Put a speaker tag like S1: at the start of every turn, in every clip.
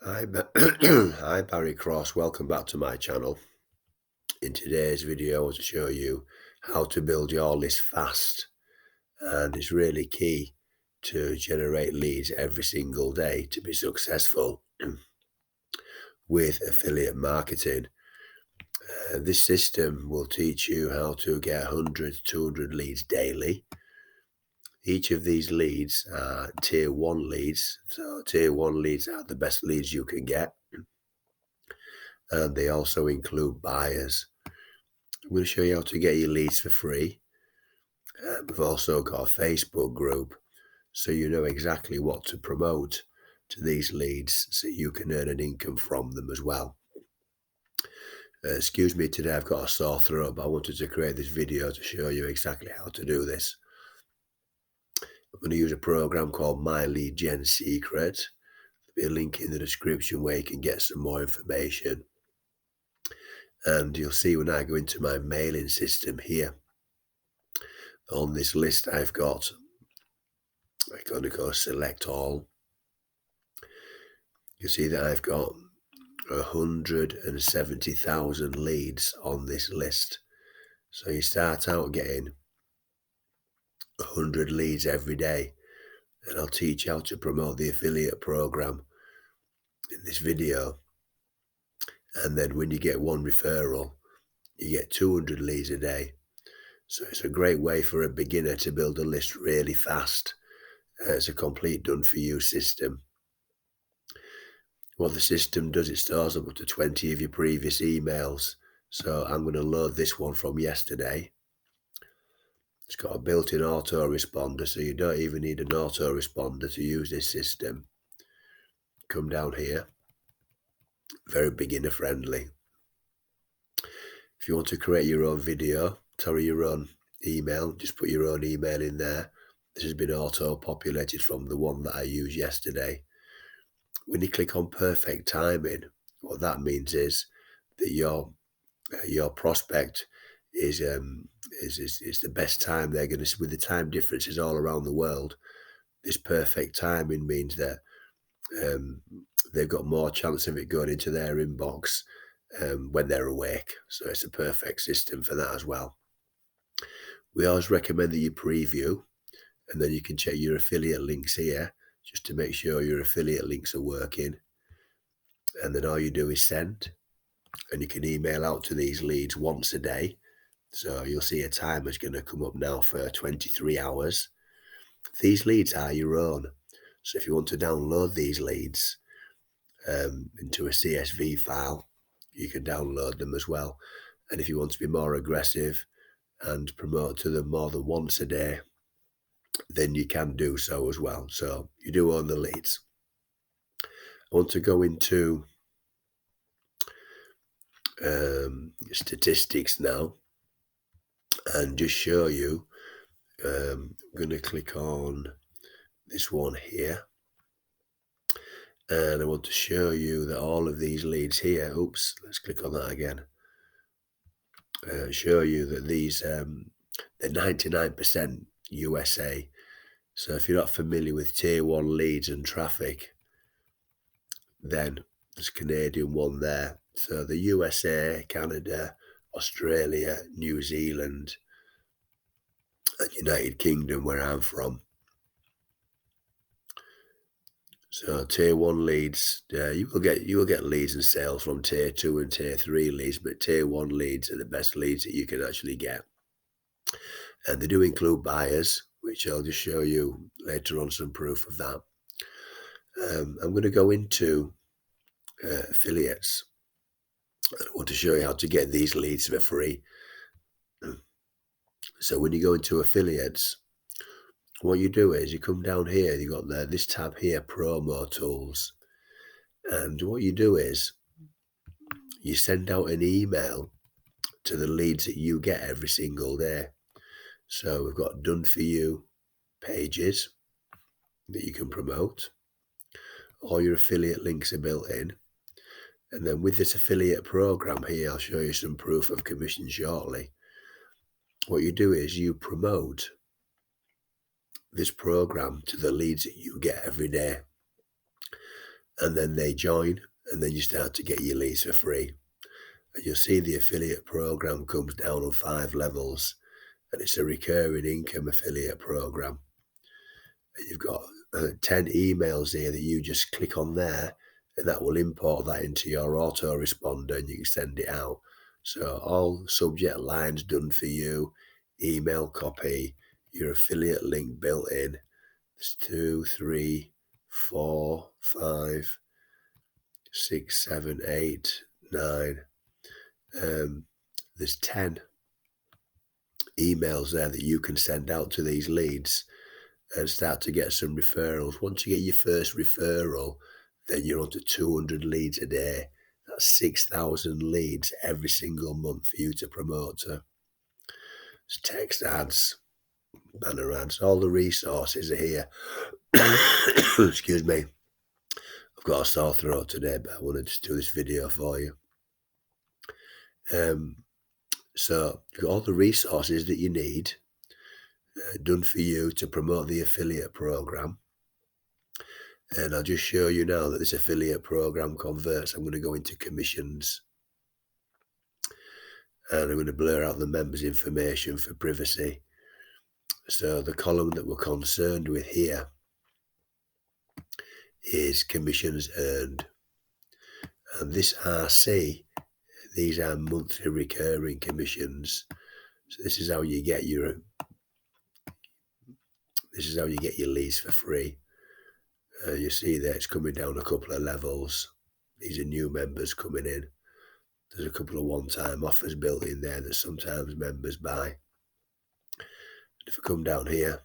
S1: Hi Barry Cross, welcome back to my channel. In today's video, I want to show you how to build your list fast, and it's really key to generate leads every single day to be successful with affiliate marketing. This system will teach you how to get 100 to 200 leads daily. Each of these leads are tier 1 leads, so tier 1 leads are the best leads you can get, and they also include buyers. I'm going to show you how to get your leads for free. We've also got a Facebook group, so you know exactly what to promote to these leads so you can earn an income from them as well. Excuse me, today I've got a sore throat, but I wanted to create this video to show you exactly how to do this. I'm going to use a program called My Lead Gen Secret. There'll be a link in the description where you can get some more information. And you'll see when I go into my mailing system here, on this list I'm going to go select all. You see that I've got 170,000 leads on this list. So you start out getting 100 leads every day, and I'll teach you how to promote the affiliate program in this video. And then when you get one referral, you get 200 leads a day. So it's a great way for a beginner to build a list really fast. It's a complete done for you system. What the system does, it stores up to 20 of your previous emails. So I'm going to load this one from yesterday. It's got a built-in autoresponder, so you don't even need an autoresponder to use this system. Come down here, very beginner friendly. If you want to create your own video, your own email, just put your own email in there. This has been auto-populated from the one that I used yesterday. When you click on perfect timing, what that means is that your prospect is the best time they're going to, with the time differences all around the world. This perfect timing means that they've got more chance of it going into their inbox when they're awake. So it's a perfect system for that as well. We always recommend that you preview, and then you can check your affiliate links here just to make sure your affiliate links are working. And then all you do is send, and you can email out to these leads once a day. So you'll see a timer's going to come up now for 23 hours. These leads are your own. So if you want to download these leads into a CSV file, you can download them as well. And if you want to be more aggressive and promote to them more than once a day, then you can do so as well. So you do own the leads. I want to go into statistics now and just show you. I'm going to click on this one here, and I want to show you that all of these leads here, let's click on that again, show you that these they're 99% USA. So if you're not familiar with tier 1 leads and traffic, then there's a Canadian one there. So the USA, Canada, Australia, New Zealand, and United Kingdom, where I'm from. So tier 1 leads, you will get leads and sales from tier 2 and tier 3 leads, but tier 1 leads are the best leads that you can actually get. And they do include buyers, which I'll just show you later on some proof of that. I'm going to go into affiliates. I want to show you how to get these leads for free. So when you go into affiliates, what you do is you come down here, you got this tab here, promo tools. And what you do is you send out an email to the leads that you get every single day. So we've got done for you pages that you can promote. All your affiliate links are built in. And then with this affiliate program here, I'll show you some proof of commission shortly. What you do is you promote this program to the leads that you get every day. and then they join, and then you start to get your leads for free. And you'll see the affiliate program comes down on 5 levels, and it's a recurring income affiliate program. And you've got 10 emails here that you just click on there, and that will import that into your autoresponder, and you can send it out. So all subject lines done for you, email copy, your affiliate link built in. There's 2, 3, 4, 5, 6, 7, 8, 9. There's 10 emails there that you can send out to these leads and start to get some referrals. Once you get your first referral, then you're on to 200 leads a day. That's 6,000 leads every single month for you to promote to. It's text ads, banner ads, all the resources are here. Excuse me. I've got a sore throat today, but I wanted to do this video for you. So you've got all the resources that you need done for you to promote the affiliate program. And I'll just show you now that this affiliate program converts. I'm going to go into commissions, and I'm going to blur out the members' information for privacy. So the column that we're concerned with here is commissions earned. And this RC, these are monthly recurring commissions. So this is how you get your leads for free. You see there it's coming down a couple of levels. These are new members coming in. There's a couple of one-time offers built in there that sometimes members buy. If I come down here,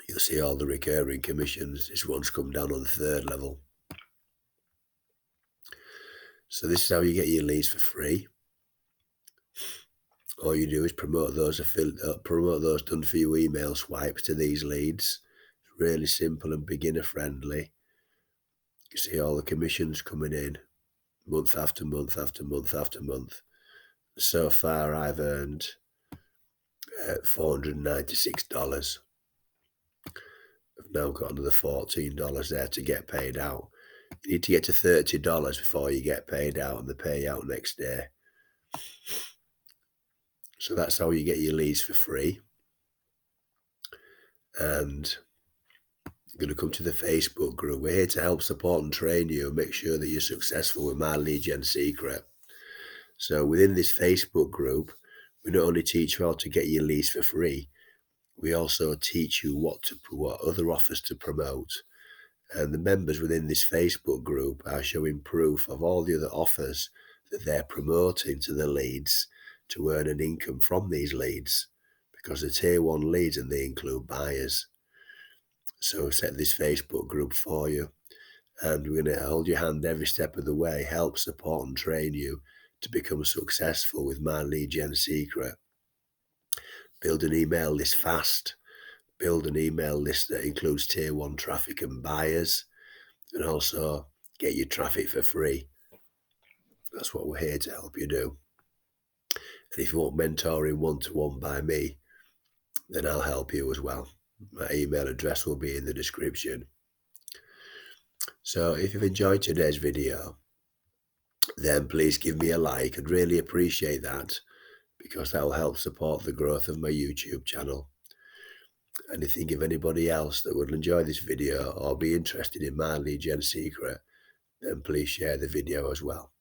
S1: you'll see all the recurring commissions. This one's come down on the 3rd level. So this is how you get your leads for free. All you do is promote those done for you email swipes to these leads. It's really simple and beginner friendly. You see all the commissions coming in month after month after month after month. So far I've earned $496. I've now got another $14 there to get paid out. You need to get to $30 before you get paid out, and they pay out next day. So that's how you get your leads for free. And I'm going to come to the Facebook group. We're here to help support and train you and make sure that you're successful with my lead gen secret. So within this Facebook group, we not only teach you how to get your leads for free, we also teach you what other offers to promote. And the members within this Facebook group are showing proof of all the other offers that they're promoting to the leads to earn an income from these leads, because they're tier 1 leads and they include buyers. So we've set this Facebook group for you, and we're going to hold your hand every step of the way, help, support and train you to become successful with my lead gen secret. Build an email list fast. Build an email list that includes tier 1 traffic and buyers, and also get your traffic for free. That's what we're here to help you do. And if you want mentoring one-to-one by me, then I'll help you as well. My email address will be in the description. So if you've enjoyed today's video, then please give me a like. I'd really appreciate that, because that will help support the growth of my YouTube channel. And if you think of anybody else that would enjoy this video or be interested in my lead gen secret, then please share the video as well.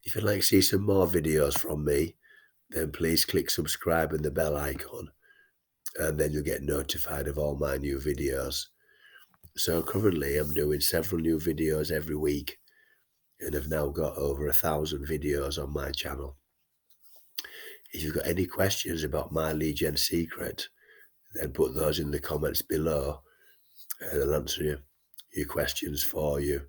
S1: If you'd like to see some more videos from me, then please click subscribe and the bell icon, and then you'll get notified of all my new videos. So currently I'm doing several new videos every week, and I've now got over 1,000 videos on my channel. If you've got any questions about my lead gen secret, then put those in the comments below, and I'll answer your questions for you.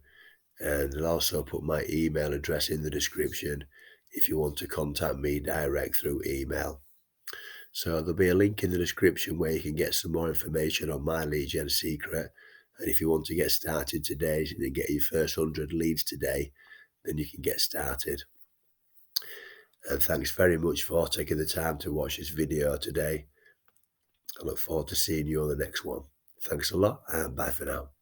S1: And I'll also put my email address in the description if you want to contact me direct through email. So there'll be a link in the description where you can get some more information on my lead gen secret. And if you want to get started today and get your first 100 leads today, then you can get started. And thanks very much for taking the time to watch this video today. I look forward to seeing you on the next one. Thanks a lot, and bye for now.